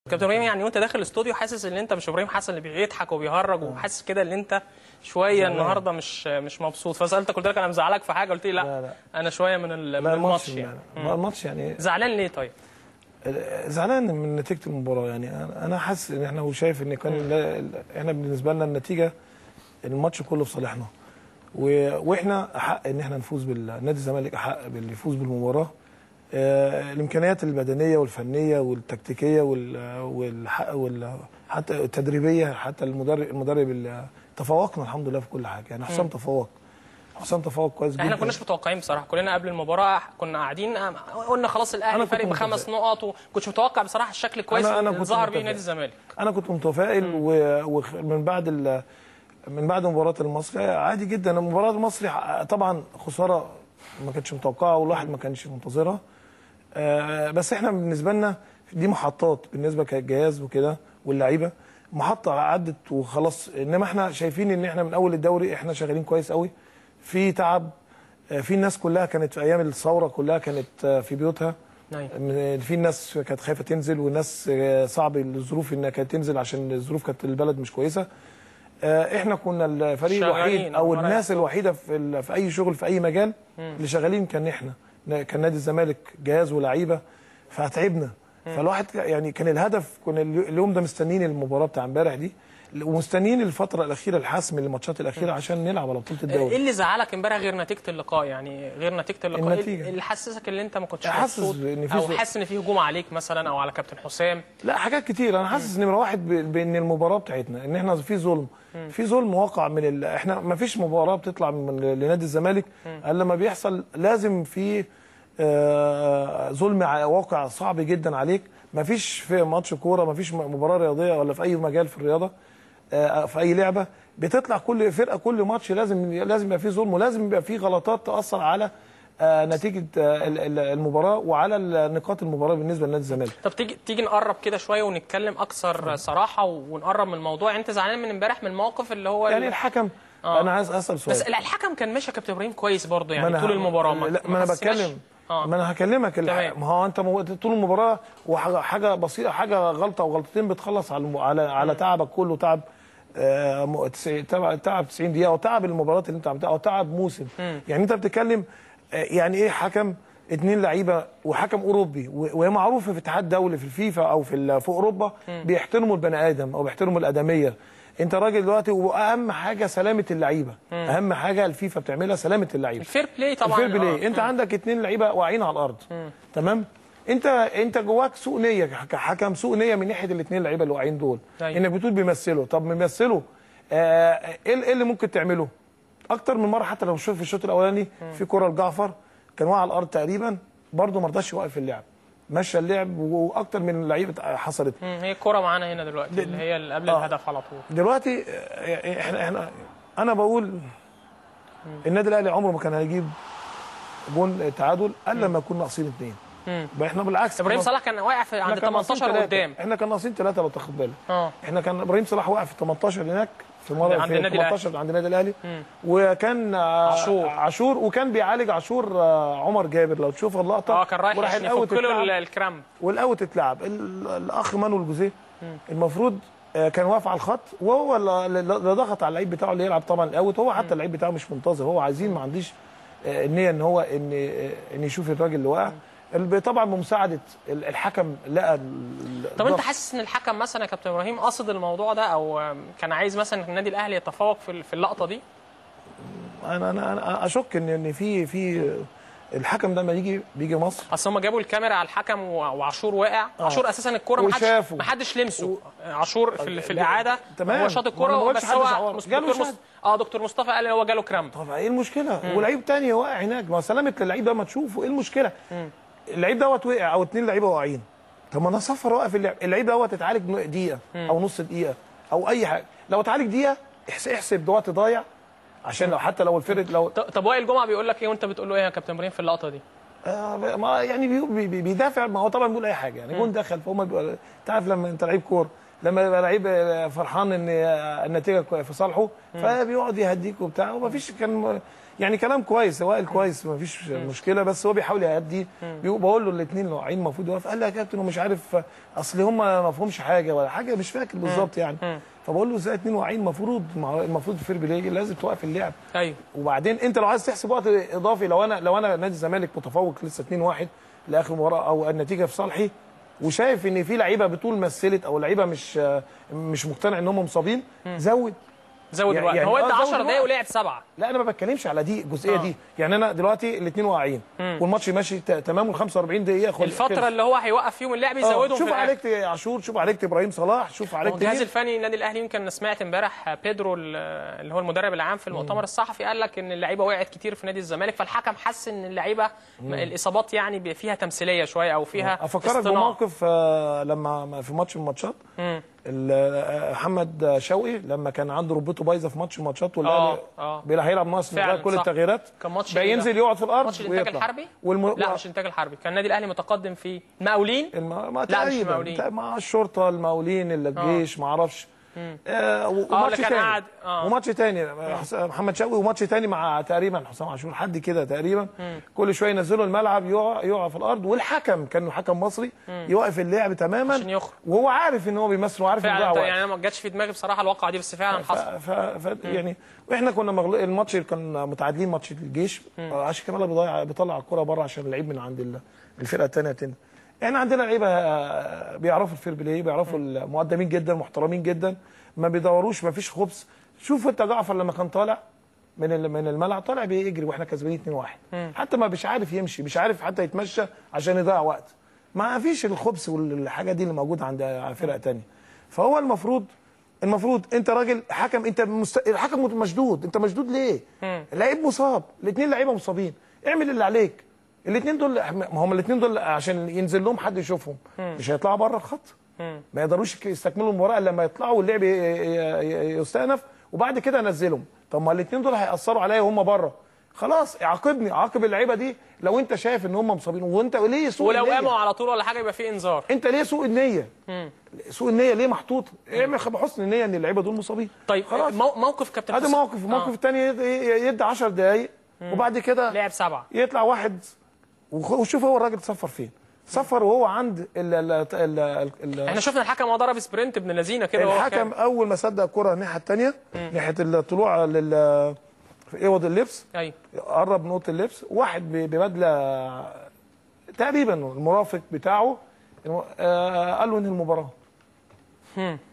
كابتن ابراهيم، يعني وانت داخل الاستوديو حاسس ان انت مش ابراهيم حسن اللي بيضحك وبيهرج، وحاسس كده ان انت شويه النهارده مش مبسوط. فسالتك قلت لك انا مزعلك في حاجه، قلت لي لا انا شويه من الماتش يعني. الماتش يعني زعلان ليه طيب؟ زعلان من نتيجه المباراه. يعني انا حاسس ان احنا وشايف ان كان احنا بالنسبه لنا النتيجه الماتش كله في صالحنا، واحنا احق ان احنا نفوز نادي الزمالك احق باللي يفوز بالمباراه. الامكانيات البدنيه والفنيه والتكتيكيه حتى التدريبيه، حتى المدرب تفوقنا الحمد لله في كل حاجه. يعني حسام تفوق كويس جدا. احنا كناش متوقعين بصراحه، كلنا قبل المباراه كنا قاعدين قلنا خلاص الاهلي فارق ب5 نقط، وكنتش متوقع بصراحه الشكل كويس اللي ظهر بيه نادي الزمالك. انا كنت متفائل، ومن بعد مباراه المصري عادي جدا. مباراه المصري طبعا خساره ما كانتش متوقعه والواحد ما كانش منتظرها، بس احنا بالنسبه لنا دي محطات بالنسبه كجهاز وكده واللعيبه، محطه عدت وخلاص. انما احنا شايفين ان احنا من اول الدوري احنا شغالين كويس قوي، في تعب، في الناس كلها كانت في ايام الثوره كلها كانت في بيوتها. في الناس كانت خايفه تنزل، والناس صعب الظروف انها كانت تنزل عشان الظروف كانت البلد مش كويسه. احنا كنا الفريق الوحيد او الناس الوحيده في اي شغل في اي مجال اللي شغالين كان نادي الزمالك جهاز ولاعيبه، فتعبنا. فالواحد يعني كان الهدف، كنا اليوم ده مستنيين المباراه بتاع امبارح دي، ومستنيين الفتره الاخيره الحسم الماتشات الاخيره عشان نلعب على بطوله الدوري. ايه اللي زعلك امبارح غير نتيجه اللقاء؟ يعني غير نتيجه اللقاء، ايه اللي حسسك ان انت ما كنتش مبسوط، او حاسس ان في هجوم عليك مثلا او على كابتن حسام؟ لا، حاجات كتير. انا حاسس نمره واحد بان المباراه بتاعتنا ان احنا في ظلم واقع احنا ما فيش مباراه بتطلع لنادي الزمالك الا لما بيحصل لازم في ظلم واقع صعب جدا عليك. ما فيش في ماتش كوره، ما فيش مباراه رياضيه ولا في اي مجال في الرياضه، في اي لعبه بتطلع كل فرقه كل ماتش لازم يبقى فيه ظلم، ولازم يبقى فيه غلطات تاثر على نتيجه المباراه وعلى نقاط المباراه بالنسبه لنادي الزمالك. طب تيجي نقرب كده شويه ونتكلم اكثر صراحه ونقرب من الموضوع. يعني انت زعلان من امبارح من الموقف اللي هو يعني الحكم؟ انا عايز اسال سؤال. بس الحكم كان ماشي يا كابتن ابراهيم كويس برضه يعني طول المباراه. ما انا بتكلم، ما انا هكلمك. ما هو انت طول المباراه وحاجه بسيطه، حاجه غلطه او غلطتين بتخلص على تعبك كله، تعب 90 دقيقه، او تعب المباراه اللي انت عملتها، او تعب موسم. يعني انت بتتكلم يعني ايه حكم 2 لعيبه وحكم اوروبي، وهي معروفه في اتحاد دولي في الفيفا او في اوروبا بيحترموا البني ادم او بيحترموا الادميه. انت راجل دلوقتي، واهم حاجه سلامه اللعيبه، اهم حاجه الفيفا بتعملها سلامه اللعيبه، الفير بلاي طبعا. الفير بلاي. انت عندك 2 لعيبه واقعين على الارض، تمام؟ انت جواك سوء نيه كحكم، سوء نيه من ناحيه ال2 لعيبه اللي واقعين دول. انك بتقول بيمثلوا. طب بيمثلوا ايه اللي ممكن تعمله؟ اكتر من مره، حتى لو شوف في الشوط الاولاني في كره لجعفر كان واقع على الارض تقريبا، برده ما رضاش يوقف اللعب، مشى اللعب، واكتر من لعيبه حصلت. هي الكره معانا هنا دلوقتي اللي هي اللي قبل الهدف على طول. دلوقتي انا بقول النادي الاهلي عمره ما كان هيجيب جون تعادل الا لما يكون ناقصين 2. احنا بالعكس، ابراهيم صلاح كان واقع عند 18 قدام، احنا كان ناقصين 3 لو تاخد بالك. احنا كان ابراهيم صلاح واقع في 18 هناك في مره عند النادي 18 عند النادي الاهلي، وكان عاشور وكان بيعالج عاشور عمر جابر لو تشوف اللقطه. كان رايح يفك له الكرامب والاوت اتلعب. الاخ مانويل جوزيه المفروض كان واقف على الخط، وهو اللي ضغط على اللعيب بتاعه اللي يلعب طبعا الاوت. هو حتى اللعيب بتاعه مش منتظر، هو عايزين، ما عنديش النيه ان هو ان يشوف الراجل اللي واقع. طبعا بمساعده الحكم لقى. طب انت حاسس ان الحكم مثلا يا كابتن ابراهيم قصد الموضوع ده، او كان عايز مثلا النادي الاهلي يتفوق في اللقطه دي؟ انا اشك ان في الحكم ده لما بيجي مصر، اصل هم جابوا الكاميرا على الحكم وعاشور واقع. عاشور اساسا الكوره ما حدش لمسه. عاشور في الاعاده هو شاط الكوره، بس هو دكتور مصطفى قال هو جاله كرامب. طب ايه المشكله؟ ولعيب تاني واقع هناك، ما سلامه اللعيب ده ما تشوفه، ايه المشكله؟ اللعيب دوت وقع او 2 لعيبه واقعين، طب ما انا صفر واقف اللعيب دوت اتعالج دقيقه او نص دقيقه او اي حاجه. لو اتعالج دقيقه احسب ده وقت ضايع، عشان حتى لو الفرد طب وائل جمعه بيقول لك ايه وانت بتقول له ايه يا كابتن ابراهيم في اللقطه دي؟ ما يعني بيدافع، ما هو طبعا بيقول اي حاجه يعني. جون دخل، فهم انت عارف لما انت لعيب كوره لما يبقى لعيب فرحان ان النتيجه في صالحه فبيقعد يهديك وبتاع، ومفيش كان يعني كلام كويس، وائل كويس مفيش مشكله، بس هو بيحاول يهدي. بقول له الاثنين لاعبين المفروض يوقف، قال لي يا كابتن ومش عارف اصل هم ما فهمش حاجه ولا حاجه، مش فاكر بالظبط يعني. فبقول له ازاي اثنين واعيين؟ المفروض الفير بلاي لازم توقف اللعب. ايوه. وبعدين انت لو عايز تحسب وقت اضافي، لو انا نادي الزمالك متفوق لسه 2-1 لاخر مباراه او النتيجه في صالحي، وشايف ان في لعيبه بطول مثلت او لعيبه مش مقتنع ان هم مصابين، زود الوقت. يعني هو ادى 10 دقايق ولعب 7. لا انا ما بتكلمش على دي الجزئيه دي، يعني انا دلوقتي الاثنين واقعين والماتش ماشي تمام، وال 45 دقيقه الفتره اللي هو هيوقف فيهم اللعب يزودهم. شوف عالجت عاشور، شوف عالجت ابراهيم صلاح، شوف عالجت الجهاز الفني النادي الاهلي. يمكن سمعت امبارح بيدرو اللي هو المدرب العام في المؤتمر الصحفي قال لك ان اللعيبه وقعت كتير في نادي الزمالك، فالحكم حس ان اللعيبه الاصابات يعني فيها تمثيليه شويه او فيها افكرك بموقف لما في ماتش من الماتشات محمد شوقي لما كان عنده ركبته بايظه في ماتش من الماتشات والاهلي هيلعب ناقص كل التغييرات، كان ماتش بقى ينزل يقعد في الارض. ماتش الانتاج الحربي لا مش الانتاج الحربي، كان النادي الاهلي متقدم في مقاولين. لا مش مقاولين، مع الشرطه المقاولين اللي الجيش ما اعرفش. وماتش تاني وماتش تاني محمد شوقي، وماتش تاني مع تقريبا حسام عاشور، حد كده تقريبا. كل شويه ينزلوا الملعب يقع في الارض، والحكم كان حكم مصري يوقف اللعب تماما عشان يخرج، وهو عارف ان هو بيمثل وعارف انه فعلا. يعني انا ما جاتش في دماغي بصراحه الواقعه دي، بس فعلا حصل. يعني واحنا كنا الماتش كان متعادلين، ماتش الجيش، عشان كمال بيطلع الكره بره عشان اللعيب من عند الفرقه الثانيه تنزل. احنا عندنا لعيبه بيعرفوا الفير بلاي، بيعرفوا المقدمين جدا، محترمين جدا، ما بيدوروش، ما فيش خبث. شوف انت جعفر لما كان طالع من الملعب، طالع بيجري واحنا كسبانين 2-1، حتى ما مش عارف يمشي، مش عارف حتى يتمشى عشان يضيع وقت. ما فيش الخبث والحاجه دي اللي موجوده عند فرق ثانيه. فهو المفروض انت راجل حكم، انت الحكم مشدود، انت مشدود ليه؟ اللعيب مصاب، الاثنين لعيبه مصابين، اعمل اللي عليك. الاثنين دول، ما هم الاثنين دول عشان ينزل لهم حد يشوفهم مش هيطلعوا بره الخط، ما يقدروش يستكملوا المباراه الا لما يطلعوا واللعب يستأنف، وبعد كده انزلهم. طب ما الاثنين دول هيأثروا عليا وهم بره، خلاص عاقبني، عاقب اللعيبه دي لو انت شايف ان هم مصابين. وانت ليه سوء ولو قاموا على طول ولا حاجه يبقى في انذار. انت ليه سوء النيه؟ سوء النيه ليه محطوط؟ اعمل بحسن النيه ان اللعيبه دول مصابين. طيب خلاص. موقف كابتن هذا الموقف الثاني يدي 10 دقائق وبعد كده لعب 7، يطلع واحد وشوف هو الراجل صفر فين. صفر وهو عند احنا شفنا الحكم وهو ضرب سبرنت ابن لذينه كده. الحكم اول ما صدق الكره الناحيه الثانيه ناحيه الطلوع في اوض اللبس، ايوه قرب من اوضه اللبس، واحد ببدله تقريبا المرافق بتاعه قال له انهي المباراه.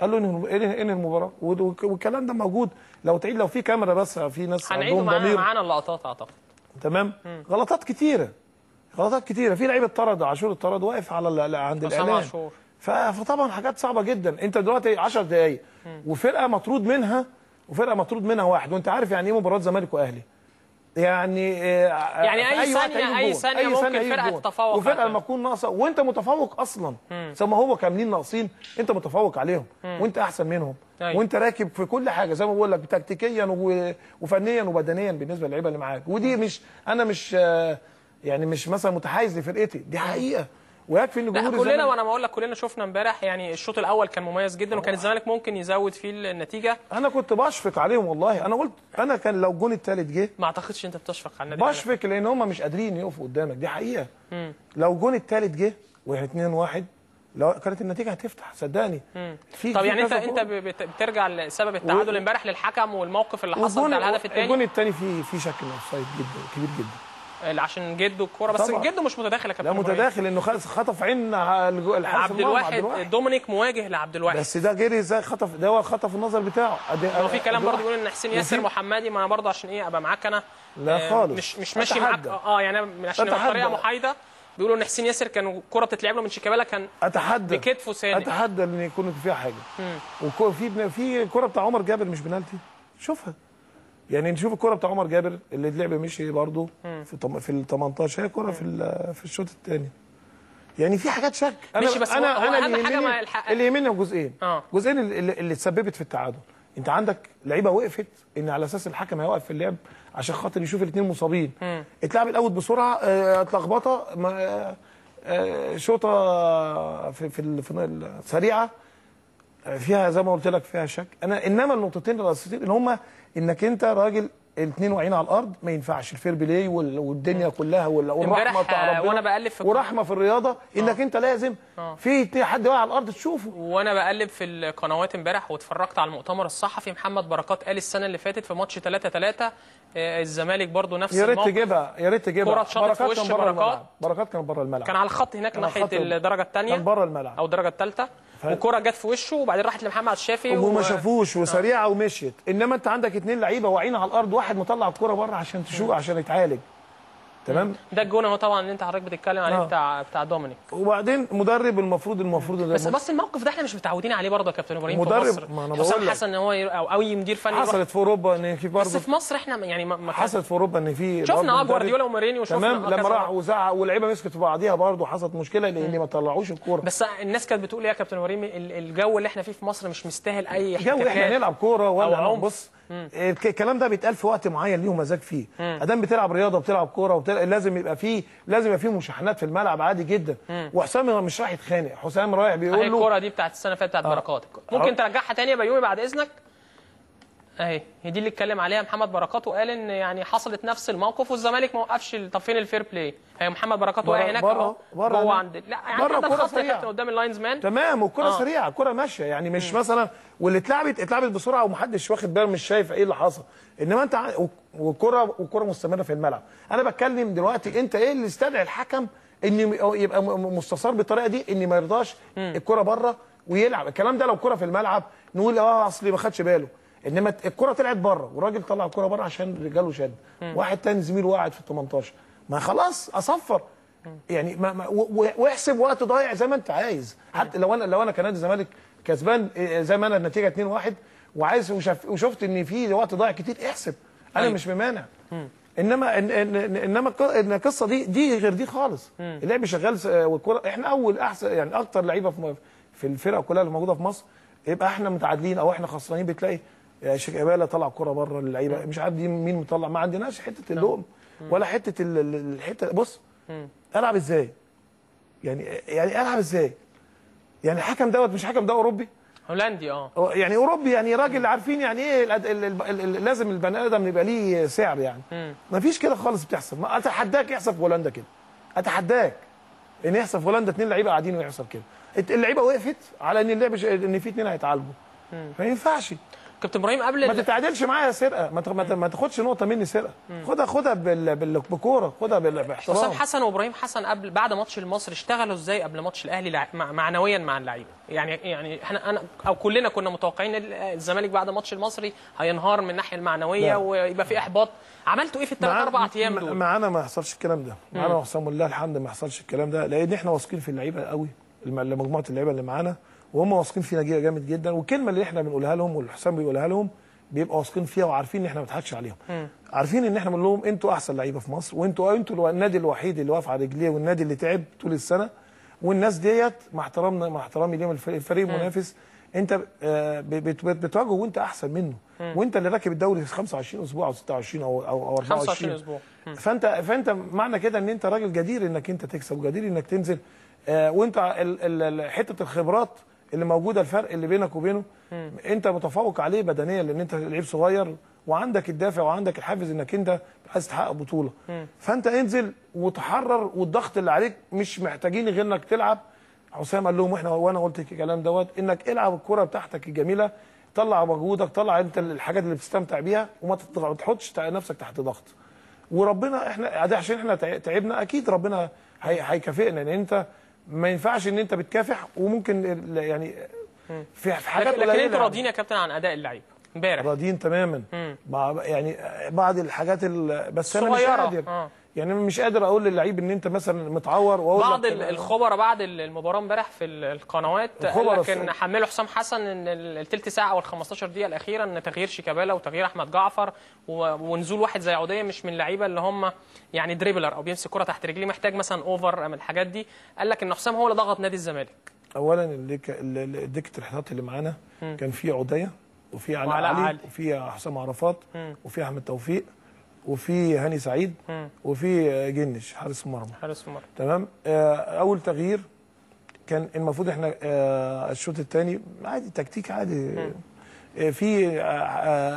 قال له انهي المباراه، والكلام ده موجود. لو تعيد، لو في كاميرا بس في ناس عندهم ضمير، معانا اللقطات اعتقد. تمام. غلطات كتيره في لعيبه اتطرد، عاشور اتطرد واقف على عند الاعلان. فطبعا حاجات صعبه جدا. انت دلوقتي 10 دقائق وفرقه مطرود منها واحد، وانت عارف يعني ايه مباراه زمالك واهلي. يعني اي ثانيه ممكن فرقه تتفوق، وفرقه لما تكون ناقصه وانت متفوق اصلا، زي ما هو كاملين ناقصين، انت متفوق عليهم وانت احسن منهم. وانت راكب في كل حاجه زي ما بقول لك، تكتيكيا وفنيا وبدنيا بالنسبه للعيبه اللي معاك. ودي انا مش مثلا متحيز لفرقتي، دي حقيقه. ويكفي ان جمهور كلنا، وانا بقول لك كلنا شفنا امبارح يعني الشوط الاول كان مميز جدا، وكان الزمالك ممكن يزود فيه النتيجه. انا كنت بشفق عليهم والله. انا قلت كان لو الجون الثالث جه، ما اعتقدش انت بتشفق على النادي. بشفق لان هم مش قادرين يقفوا قدامك، دي حقيقه. لو الجون الثالث جه واحنا 2-1 لو كانت النتيجه هتفتح، صدقني. طب يعني انت بترجع لسبب التعادل امبارح للحكم والموقف اللي حصل بتاع الهدف الثاني. الجون الثاني في شك انه اوفسايد جدا كبير جدا، عشان جده الكوره، بس جده مش متداخل يا كابتن. لا متداخل، انه خطف عين الحارس عبد الواحد. دومينيك مواجه لعبد الواحد، بس ده جري ازاي؟ ده هو خطف النظر بتاعه. هو في كلام برضه بيقول ان حسين ياسر محمدي، ما انا برضه عشان ايه ابقى معاك انا. لا خالص، مش ماشي معاك. يعني عشان بطريقه محايده بيقولوا ان حسين ياسر كان الكوره بتتلعب له من شيكابالا، كان بكتفه ساند. اتحدى ان يكون فيها حاجه. وفي كوره بتاع عمر جابر مش بنالتي، شوفها. يعني نشوف الكرة بتاع عمر جابر اللي اللعب مشي برضه في ال 18، هي كرة في الشوط الثاني. يعني في حاجات شك. ماشي، بس انا اللي يهمني جزئين. جزئين اللي تسببت في التعادل. انت عندك لعيبه وقفت ان على اساس الحكم هيوقف في اللعب عشان خاطر يشوف الاثنين مصابين. اتلعب الاول بسرعه، اتلخبطه، شوطه في سريعه، فيها زي ما قلت لك فيها شك. انما النقطتين الرئيسيتين اللي هم انك انت راجل الاثنين واقعين على الارض، ما ينفعش الفير بلاي والدنيا كلها والرحمه بتاع ربنا وانا بقلب في ورحمه في الرياضه انك انت لازم في حد واقع على الارض تشوفه. وانا بقلب في القنوات امبارح واتفرجت على المؤتمر الصحفي، محمد بركات قال السنه اللي فاتت في ماتش 3-3 الزمالك برضو نفس الموقف. يا ريت تجيبها كره اتشاطت في وش بركات كان بره الملعب، كان على الخط هناك ناحيه الدرجه الثانيه، كان بره الملعب او الدرجه الثالثه، وكره جت في وشه وبعدين راحت لمحمد الشافي وما شافوش وسريعه ومشيت. انما انت عندك اثنين لعيبه واقعين على الارض، واحد مطلع الكره بره عشان تشوف عشان يتعالج. تمام. ده الجون اهو طبعا اللي انت حضرتك بتتكلم عليه بتاع دومينيك. وبعدين مدرب المفروض بس الموقف ده احنا مش متعودين عليه برضه يا كابتن ابراهيم مدرب في مصر. حسام حسن ان هو او اي مدير فني حصلت في اوروبا ان في برضه، بس في مصر احنا يعني ما حصلت في اوروبا ان في شفنا جوارديولا ومورينيو وشفنا تمام لما راح وزعق واللعيبه مسكت في بعضيها برضه حصلت مشكله لان ما طلعوش الكوره. بس الناس كانت بتقول ايه يا كابتن ابراهيم، الجو اللي احنا فيه في مصر مش مستاهل اي احتكاكات. جو احنا نلعب كوره ولا بص الكلام ده بيتقال في وقت معين ليهم مزاج فيه. ادام بتلعب رياضه وبتلعب كوره لازم يبقى فيه مشاحنات في الملعب عادي جدا. وحسام مش رايح يتخانق، حسام رايح بيقول له الكوره دي بتاعت السنه اللي فاتت بتاعت بركات ممكن ترجعها تاني يا بيومي بعد اذنك. اهي هي دي اللي اتكلم عليها محمد بركات وقال ان يعني حصلت نفس الموقف والزمالك ما وقفش. طب فين الفير بلاي؟ هي محمد بركات واقع هناك اهو جوه عند لا يعني ده خط كابتن قدام اللاينز مان تمام. والكره سريعه، الكره ماشيه يعني مش مثلا واللي اتلعبت بسرعه ومحدش واخد باله مش شايف ايه اللي حصل. انما انت والكره مستمره في الملعب. انا بتكلم دلوقتي انت ايه اللي استدعي الحكم ان يبقى مستثار بالطريقه دي ان ما يرضاش الكره بره ويلعب الكلام ده. لو الكره في الملعب نقول اصلي ما خدش باله، انما الكره طلعت بره والراجل طلع الكره بره عشان رجاله شد واحد تاني زميله قاعد في ال 18 ما خلاص اصفر يعني واحسب وقت ضايع زي ما انت عايز. حتى لو انا كنادي الزمالك كسبان زي ما انا النتيجه 2-1 وعايز وشفت ان في وقت ضايع كتير احسب انا مش بمانع. انما القصه دي غير دي خالص. اللعب شغال والكره احنا اول احسن يعني اكتر لعيبه في الفرقه كلها اللي موجوده في مصر يبقى احنا متعادلين او احنا خسرانين بتلاقي شيكابالا طلع كرة بره اللعيبه مش عارف دي مين مطلع. ما عندناش حته اللوم ولا حته الحته. بص العب ازاي يعني العب ازاي يعني الحكم دوت مش حكم ده اوروبي هولندي يعني اوروبي يعني راجل عارفين يعني ايه لازم البني ادم يبقى ليه سعر يعني. ما فيش كده خالص بتحصل. اتحداك يحصل في هولندا كده، اتحداك ان يحصل في هولندا 2 لعيبه قاعدين ويحصل كده. اللعيبه وقفت على ان اللعب ان في 2 هيتعالجوا. ما ينفعش كابتن ابراهيم قبل ما تتعادلش معايا سرقه. ما تاخدش نقطه مني سرقه. خدها بكوره، خدها باحترام. حسام حسن وابراهيم حسن بعد ماتش المصري اشتغلوا ازاي قبل ماتش الاهلي معنويا مع اللعيبه؟ يعني انا او كلنا كنا متوقعين ان الزمالك بعد ماتش المصري هينهار من الناحيه المعنويه ويبقى في احباط. عملتوا ايه في الثلاث اربع ايام دول؟ معانا ما حصلش الكلام ده. معانا وحسام لله الحمد ما حصلش الكلام ده لان احنا واثقين في اللعيبه قوي. مجموعه اللعيبه اللي معانا وهم واثقين فينا جامد جدا. والكلمه اللي احنا بنقولها لهم والحسام بيقولها لهم بيبقوا واثقين فيها وعارفين ان احنا ما بنضحكش عليهم. عارفين ان احنا بنقول لهم انتوا احسن لعيبه في مصر وانتوا النادي الوحيد اللي واقف على رجليه والنادي اللي تعب طول السنه. والناس ديت مع احترامي ليهم الفريق المنافس انت بتواجهه وانت احسن منه. وانت اللي راكب الدوري 25 اسبوع او 26 او 25 اسبوع. فانت معنى كده ان انت راجل جدير انك انت تكسب وجدير انك تنزل. وانت حته الخبرات اللي موجوده الفرق اللي بينك وبينه انت متفوق عليه بدنيا لان انت لعيب صغير وعندك الدافع وعندك الحافز انك انت عايز تحقق بطوله. فانت انزل وتحرر والضغط اللي عليك مش محتاجين غير انك تلعب. حسام قال لهم وانا قلت الكلام دوت انك العب الكره بتاعتك الجميله، طلع مجهودك، طلع انت الحاجات اللي بتستمتع بيها وما تحطش نفسك تحت ضغط. وربنا احنا عشان احنا تعبنا اكيد ربنا هيكافئنا لان انت ما ينفعش ان انت بتكافح وممكن يعني في حاجات لكن انتوا راضيين يا كابتن عن اداء اللعيبه امبارح؟ راضيين تماما. يعني بعض الحاجات بس انا مش قادر يعني مش قادر اقول للعيب ان انت مثلا متعور واقول بعض الخبراء بعد المباراه امبارح في القنوات قال لك ان حملوا حسام حسن ان الثلث ساعه او ال 15 دقيقه الاخيره ان تغيير شيكابالا وتغيير احمد جعفر ونزول واحد زي عوديه مش من اللعيبه اللي هم يعني دريبلر او بيمسك كره تحت رجليه محتاج مثلا اوفر من الحاجات دي. قال لك ان حسام هو اللي ضغط نادي الزمالك. اولا دكه الاحتياط اللي معانا كان في عوديه وفي علي وفي حسام عرفات وفي احمد توفيق وفي هاني سعيد وفي جنش حارس المرمى. حارس المرمى تمام. اول تغيير كان المفروض احنا الشوط الثاني عادي، تكتيك عادي. في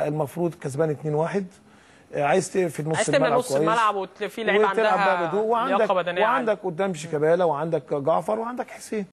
المفروض كسبان 2-1، عايز تقفل نص الملعب نص الملعب وفي لعيبه عندها لياقه بدنيه وعندك قدام شيكابالا وعندك جعفر وعندك حسين.